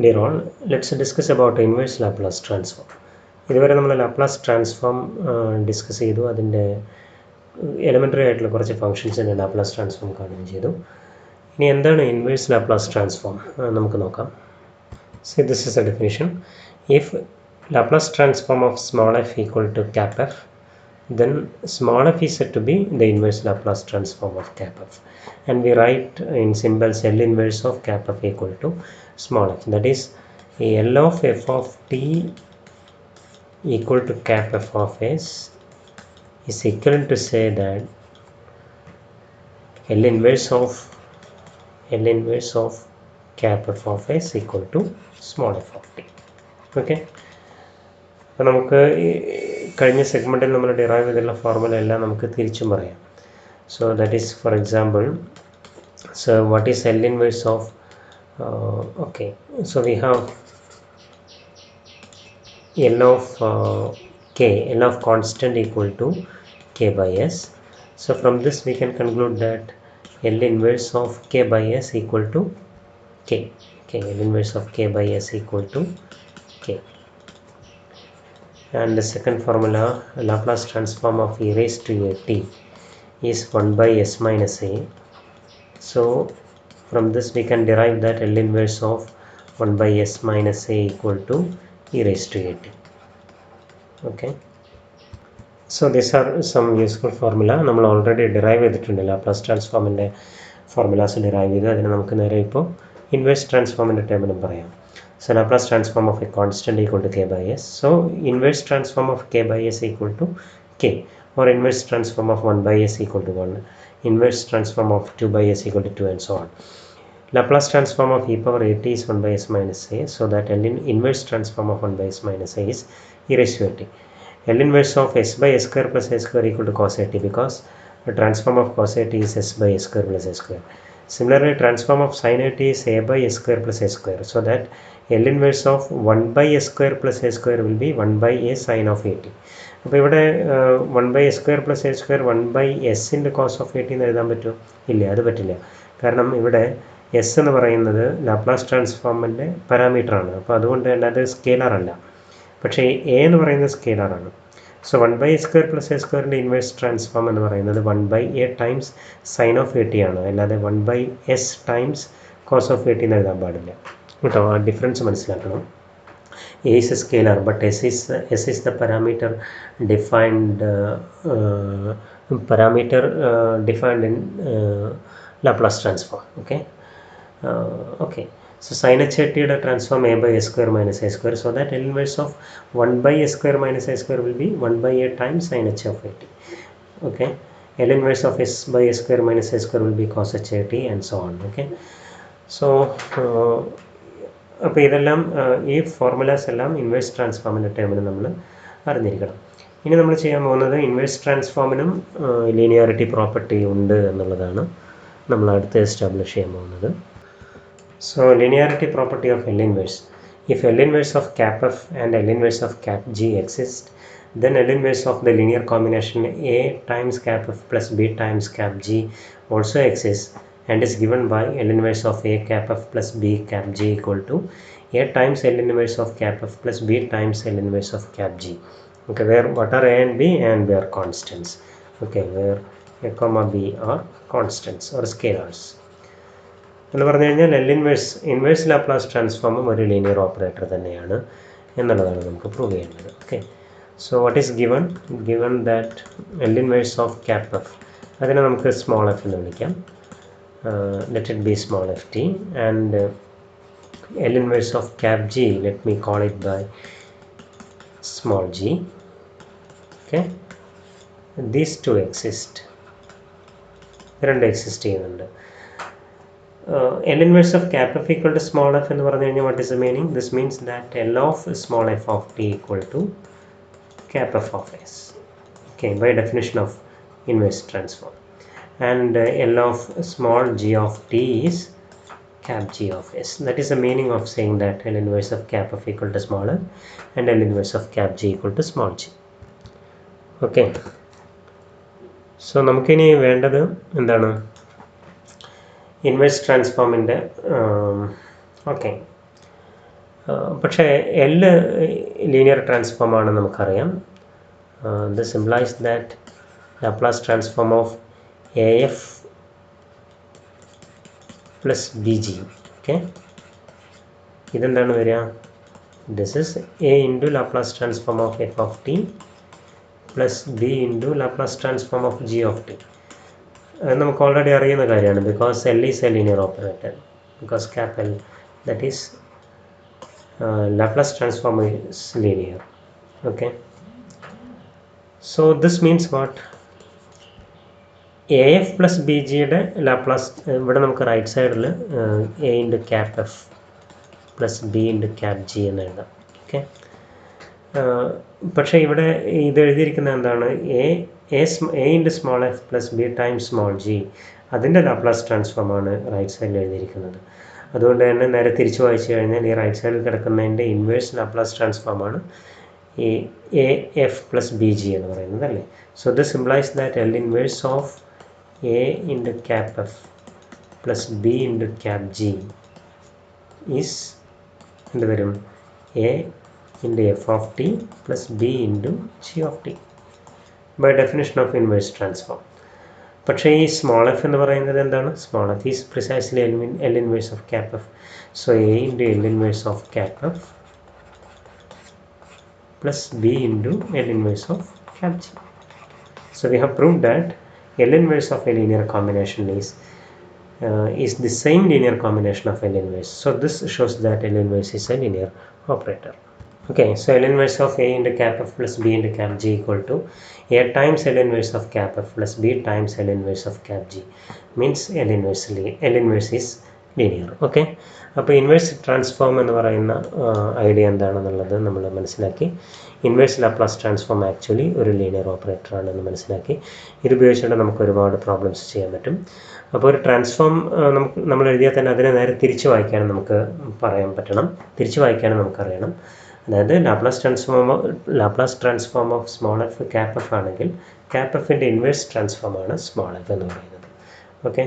Dear all, let's discuss about inverse Laplace transform. ഇതുവരെ നമ്മൾ Laplace transform discuss ചെയ്തു. അതിൻ്റെ എലിമെൻ്ററി ആയിട്ടുള്ള കുറച്ച് ഫങ്ഷൻസിൻ്റെ ലാപ്ലാസ് ട്രാൻസ്ഫോം കാണുകയും ചെയ്തു. ഇനി എന്താണ് ഇൻവേഴ്സ് ലാപ്ലാസ് ട്രാൻസ്ഫോം നമുക്ക് നോക്കാം. So this is a definition. If Laplace transform of small f equal to cap f, then small f is said to be the inverse Laplace transform of cap f, and we write in symbols L inverse of cap f equal to small f. That is, L of f of t equal to cap f of s is equivalent to say that L inverse of cap f of s equal to small f of t. Okay. അപ്പോൾ നമുക്ക് കഴിഞ്ഞ സെഗ്മെൻറ്റിൽ നമ്മൾ derive ചെയ്തിട്ടുള്ള formula എല്ലാം നമുക്ക് തിരിച്ചും പറയാം. So that is for example, so what is L inverse of okay, so we have L of L of constant equal to k by s. So from this we can conclude that L inverse of k by s equal to k. L inverse of k by s equal to k. And the second formula, Laplace transform of e raised to a t is 1 by s minus a. So from this we can derive that L inverse of 1 by s minus a equal to e raised to a t. Okay. So these are some useful formula. നമ്മൾ already derive ചെയ്തിട്ടുണ്ട്. Laplace ട്രാൻസ്ഫോമിൻ്റെ formulas derive ചെയ്ത് അതിന് നമുക്ക് നേരെ ഇപ്പോൾ inverse ട്രാൻസ്ഫോമിൻ്റെ ടേമിലും പറയാം. So Laplace transform of a constant equal to k by s. So inverse transform of k by s equal to k, or inverse transform of 1 by s equal to 1, inverse transform of 2 by s equal to 2, and so on. Laplace transform of e power at is 1 by s minus a, so that L inverse transform of 1 by s minus a is e raised to a t. L inverse of s by s square plus a square equal to cos a t, because the transform of cos a t is s by s square plus a square. Similarly, transform of sin a t is a by s square plus a square, so that L inverse of 1 by s square plus a square will be 1 by a sin of a t. അപ്പോൾ ഇവിടെ 1 by s square plus a square 1 by s ഇൻ്റെ cos of a t എന്ന് എഴുതാൻ പറ്റുമോ? ഇല്ല, അത് പറ്റില്ല. കാരണം ഇവിടെ എസ് എന്ന് പറയുന്നത് ലാപ്ലാസ് ട്രാൻസ്ഫോമിൻ്റെ പാരാമീറ്ററാണ്. അപ്പോൾ അതുകൊണ്ട് തന്നെ അത് സ്കെയിലറല്ല. പക്ഷേ എ എന്ന് പറയുന്നത് സ്കെയിലറാണ്. So 1 by s square plus a squareൻ്റെ ഇൻവേഴ്സ് ട്രാൻസ്ഫോം എന്ന് പറയുന്നത് 1 by a times sine of a t ആണ്, അല്ലാതെ 1 by s times cos of a t എന്ന് എഴുതാൻ പാടില്ല കേട്ടോ. ആ ഡിഫറൻസ് മനസ്സിലാക്കണം. A is a scalar, but s is the parameter defined in Laplace transform. Okay. So sin h at t transform a by s square minus a square, so that L inverse of 1 by s square minus a square will be 1 by a times sin h of a t. Okay. L inverse of s by s square minus a square will be cos h a t, and so on. Okay. So അപ്പോൾ ഇതെല്ലാം ഈ formulas എല്ലാം inverse ട്രാൻസ്ഫോമിൻ്റെ ടേമിൽ നമ്മൾ അറിഞ്ഞിരിക്കണം. ഇനി നമ്മൾ ചെയ്യാൻ പോകുന്നത് ഇൻവേഴ്സ് ട്രാൻസ്ഫോമിനും ലീനിയാരിറ്റി പ്രോപ്പർട്ടി ഉണ്ട് എന്നുള്ളതാണ് നമ്മൾ അടുത്ത് എസ്റ്റാബ്ലിഷ് ചെയ്യാൻ പോകുന്നത്. So linearity property of L inverse. If L inverse of cap f and L inverse of cap g exist, then L inverse of the linear combination a times cap f plus b times cap g also exists, and is given by L inverse of a cap f plus b cap g equal to a times L inverse of cap f plus b times L inverse of cap g. Okay, where what are a and b, and they are constants. Okay, where a comma b are constants or scalars. എന്ന് പറഞ്ഞു കഴിഞ്ഞാൽ L inverse Laplace ട്രാൻസ്ഫോമും ഒരു linear operator തന്നെയാണ് എന്നുള്ളതാണ് നമുക്ക് prove ചെയ്യേണ്ടത്. Okay, so what is given that L inverse of cap f, അതിനെ നമുക്ക് സ്മോൾ എഫ് എന്ന് വിളിക്കാം. Let it be small ft, and L inverse of cap g, let me call it by small g. Okay, these two exist. രണ്ട് exist ചെയ്യുന്നുണ്ട്. L inverse of cap f equal to small f എന്ന് പറഞ്ഞു കഴിഞ്ഞാൽ what is the meaning? This means that L of small f of t equal to cap f of s. Okay, by definition of inverse transform. And L of small g of t is cap g of s. That is the meaning of saying that L inverse of cap f equal to small f and L inverse of cap g equal to small g. Okay, so നമുക്കിനി വേണ്ടത് എന്താണ്? Inverse ട്രാൻസ്ഫോമിൻ്റെ okay പക്ഷേ L linear transform ആണെന്ന് നമുക്കറിയാം. This implies that Laplace transform of AF plus BG. Okay, ഇതെന്താണ് വരിക? This is A into Laplace transform of f of t plus B into Laplace transform of g of t. അത് നമുക്ക് already അറിയുന്ന കാര്യമാണ്, because L is a linear operator, because cap L, that is Laplace transform is linear. Okay, so this means what? AF plus BG യുടെ Laplace ഇവിടെ നമുക്ക് right സൈഡിൽ A into cap F plus B into cap G എന്ന് എഴുതാം. Okay, പക്ഷേ ഇവിടെ ഇത് എഴുതിയിരിക്കുന്നത് എന്താണ്? A into small F plus B times small G, അതിൻ്റെ ലാപ്ലാസ് ട്രാൻസ്ഫോമാണ് റൈറ്റ് സൈഡിൽ എഴുതിയിരിക്കുന്നത്. അതുകൊണ്ട് തന്നെ നേരെ തിരിച്ച് വായിച്ചു കഴിഞ്ഞാൽ ഈ റൈറ്റ് സൈഡിൽ കിടക്കുന്നതിൻ്റെ ഇൻവേഴ്സ് ലാപ്ലാസ് ട്രാൻസ്ഫോമാണ് ഈ AF പ്ലസ് BG എന്ന് പറയുന്നത് അല്ലേ. So this implies that L inverse of A into cap F plus B into cap G is എന്ത് വരും? A into F of t plus B into G of t by definition of inverse transform. പക്ഷേ ഈ small F എന്ന് പറയുന്നത് എന്താണ്? Small F is precisely L inverse of cap F. So A into L inverse of cap F plus B into L inverse of cap G. So we have proved that L inverse of a linear combination is the same linear combination of L inverse. So this shows that L inverse is a linear operator. Okay, so L inverse of A into cap F plus B into cap G equal to A times L inverse of cap F plus B times L inverse of cap G, means L inverse is linear. Okay, അപ്പോൾ inverse transform എന്ന് പറയുന്ന idea എന്താണെന്നുള്ളത് നമ്മൾ മനസ്സിലാക്കി. Inverse Laplace transform actually ഒരു linear operator ആണെന്ന് മനസ്സിലാക്കി. ഇത് ഉപയോഗിച്ചുകൊണ്ട് നമുക്ക് ഒരുപാട് പ്രോബ്ലംസ് ചെയ്യാൻ പറ്റും. അപ്പോൾ ഒരു ട്രാൻസ്ഫോം നമ്മൾ എഴുതിയാൽ തന്നെ അതിനെ നേരെ തിരിച്ച് വായിക്കാനും നമുക്ക് പറയാൻ പറ്റണം, തിരിച്ച് വായിക്കാനും നമുക്കറിയണം. അതായത് Laplace transform of small F cap F ആണെങ്കിൽ ക്യാപ് എഫിൻ്റെ ഇൻവേഴ്സ് ട്രാൻസ്ഫോം ആണ് സ്മോൾ എഫ് എന്ന് പറയുന്നത്. ഓക്കെ,